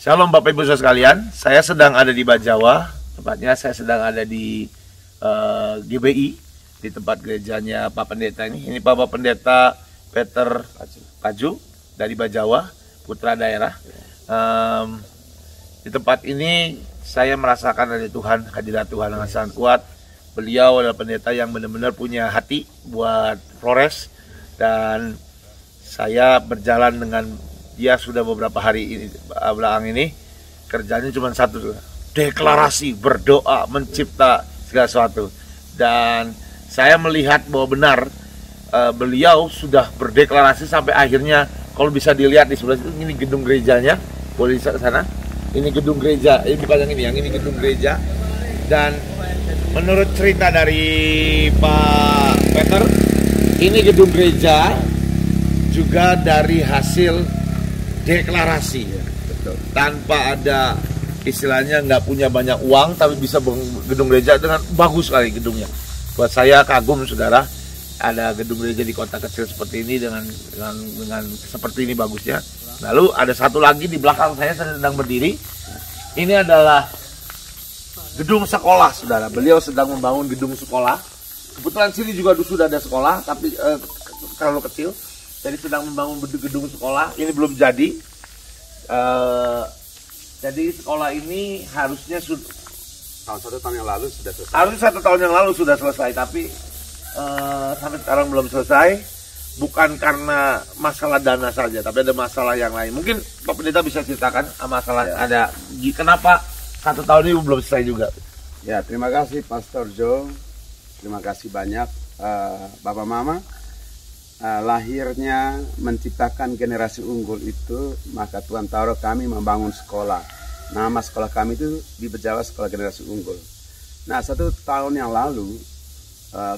Shalom Bapak Ibu Saudara sekalian, saya sedang ada di Bajawa, tepatnya saya sedang ada di GBI, di tempat gerejanya Pak Pendeta ini. Ini Bapak Pendeta Peter Paju dari Bajawa, putra daerah. Di tempat ini saya merasakan dari Tuhan, hadirat Tuhan yang sangat kuat. Beliau adalah pendeta yang benar-benar punya hati buat Flores, dan saya berjalan dengan dia sudah beberapa hari ini, belakang ini. Kerjanya cuma satu, deklarasi, berdoa, mencipta segala sesuatu. Dan saya melihat bahwa benar beliau sudah berdeklarasi sampai akhirnya, kalau bisa dilihat di sebelah itu, ini gedung gerejanya, boleh di sana. Ini gedung gereja, ini bukan yang ini gedung gereja. Dan menurut cerita dari Pak Peter, ini gedung gereja juga dari hasil deklarasi, betul. Tanpa ada istilahnya nggak punya banyak uang, tapi bisa gedung gereja dengan bagus sekali gedungnya. Buat saya kagum, saudara, ada gedung gereja di kota kecil seperti ini dengan seperti ini bagusnya. Lalu ada satu lagi di belakang saya sedang berdiri. Ini adalah gedung sekolah, saudara. Beliau sedang membangun gedung sekolah. Kebetulan sini juga sudah ada sekolah, tapi terlalu kecil. Jadi sedang membangun gedung sekolah. Ini belum jadi. Jadi sekolah ini harusnya satu tahun yang lalu sudah selesai. Harusnya 1 tahun yang lalu sudah selesai, tapi sampai sekarang belum selesai. Bukan karena masalah dana saja, tapi ada masalah yang lain. Mungkin Pak Pendeta bisa ceritakan masalah ada kenapa 1 tahun ini belum selesai juga. Ya, terima kasih Pastor Joe. Terima kasih banyak Bapak Mama. Lahirnya menciptakan generasi unggul itu, maka Tuhan taruh kami membangun sekolah. Nama sekolah kami itu di Bajawa Sekolah Generasi Unggul. Nah, 1 tahun yang lalu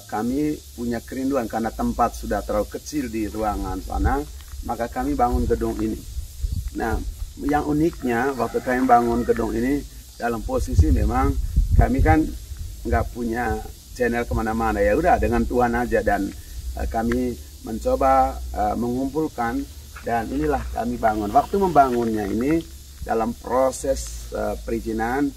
kami punya kerinduan karena tempat sudah terlalu kecil di ruangan sana, maka kami bangun gedung ini. Nah, yang uniknya waktu kami bangun gedung ini, dalam posisi memang kami kan nggak punya channel kemana-mana, ya udah dengan Tuhan aja, dan kami mencoba mengumpulkan, dan inilah kami bangun. Waktu membangunnya ini dalam proses perizinan,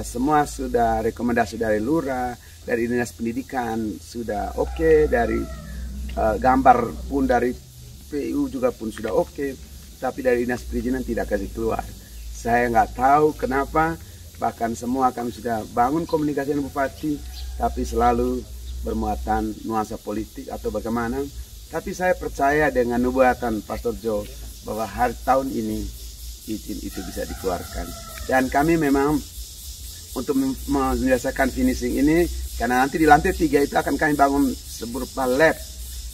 semua sudah rekomendasi dari lurah, dari dinas pendidikan sudah oke, dari gambar pun dari PU juga pun sudah oke, tapi dari dinas perizinan tidak kasih keluar. Saya nggak tahu kenapa, bahkan semua kami sudah bangun komunikasi dengan bupati, tapi selalu bermuatan nuansa politik atau bagaimana. Tapi saya percaya dengan nubuatan Pastor Joe bahwa hari tahun ini izin itu bisa dikeluarkan. Dan kami memang untuk menyelesaikan finishing ini, karena nanti di lantai 3 itu akan kami bangun berupa lab.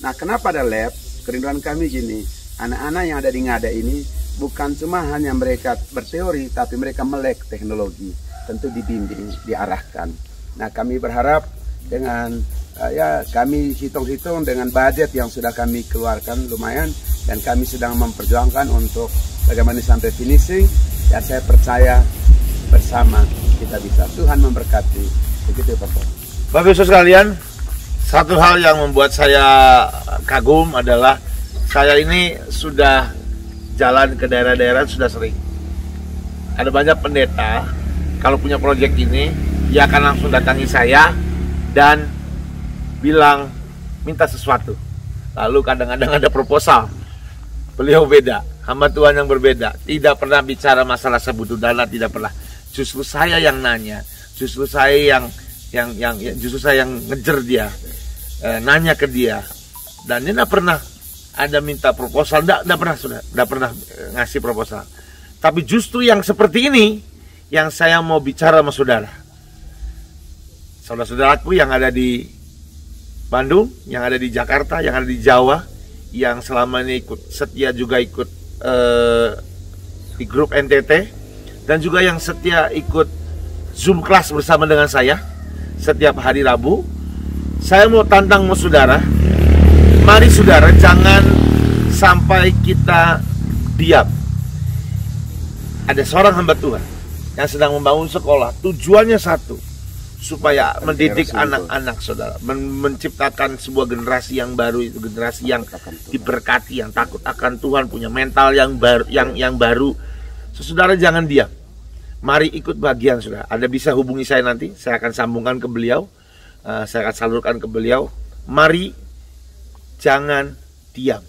Nah, kenapa ada lab? Kerinduan kami gini, anak-anak yang ada di Ngada ini bukan cuma hanya mereka berteori, tapi mereka melek teknologi, tentu dibimbing, diarahkan. Nah, kami berharap dengan kami hitung-hitung dengan budget yang sudah kami keluarkan lumayan, dan kami sedang memperjuangkan untuk bagaimana sampai finishing, dan saya percaya bersama kita bisa. Tuhan memberkati. Begitu Bapak. Bapak Ibu sekalian, satu hal yang membuat saya kagum adalah saya ini sudah jalan ke daerah-daerah sudah sering. Ada banyak pendeta kalau punya proyek ini, dia akan langsung datangi saya dan bilang minta sesuatu. Lalu kadang-kadang ada proposal. Beliau beda, hamba Tuhan yang berbeda. Tidak pernah bicara masalah saya butuh dana, tidak pernah. Justru saya yang nanya, justru saya yang ngejer dia, nanya ke dia, dan dia tidak pernah ada minta proposal, tidak pernah ngasih proposal. Tapi justru yang seperti ini yang saya mau bicara sama saudara-saudaraku yang ada di Bandung, yang ada di Jakarta, yang ada di Jawa, yang selama ini setia juga ikut di grup NTT. Dan juga yang setia ikut Zoom kelas bersama dengan saya setiap hari Rabu. Saya mau tantang saudara, mari saudara jangan sampai kita diam. Ada seorang hamba Tuhan yang sedang membangun sekolah, tujuannya satu, supaya mendidik anak-anak saudara, menciptakan sebuah generasi yang baru, itu generasi yang diberkati, yang takut akan Tuhan, punya mental yang baru, Saudara jangan diam. Mari ikut bagian, saudara. Anda bisa hubungi saya nanti, saya akan sambungkan ke beliau, saya akan salurkan ke beliau. Mari jangan diam.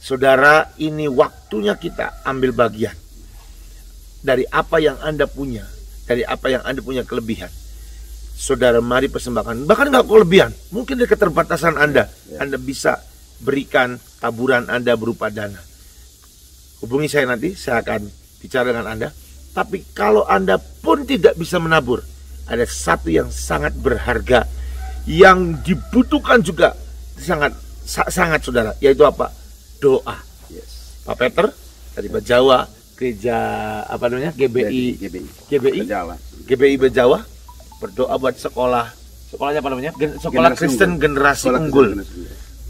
Saudara, ini waktunya kita ambil bagian dari apa yang Anda punya, dari apa yang Anda punya kelebihan. Saudara, mari persembahkan. Bahkan nggak kelebihan, mungkin dari keterbatasan Anda, Anda bisa berikan taburan Anda berupa dana. Hubungi saya nanti, saya akan bicara dengan Anda. Tapi kalau Anda pun tidak bisa menabur, ada satu yang sangat berharga, yang dibutuhkan juga sangat saudara, yaitu apa? Doa. Pak Peter dari Bejawa, gereja apa namanya? GBI Bejawa, berdoa buat sekolahnya apa namanya? Sekolah Kristen Generasi Unggul.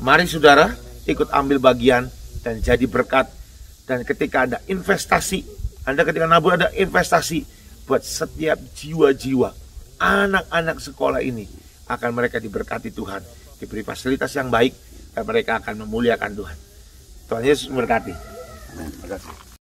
Mari saudara ikut ambil bagian dan jadi berkat. Dan ketika ada investasi, Anda ketika nabur ada investasi buat setiap jiwa-jiwa anak-anak sekolah ini, akan mereka diberkati Tuhan, diberi fasilitas yang baik, dan mereka akan memuliakan Tuhan. Tuhan Yesus memberkati. Amin. Terima kasih.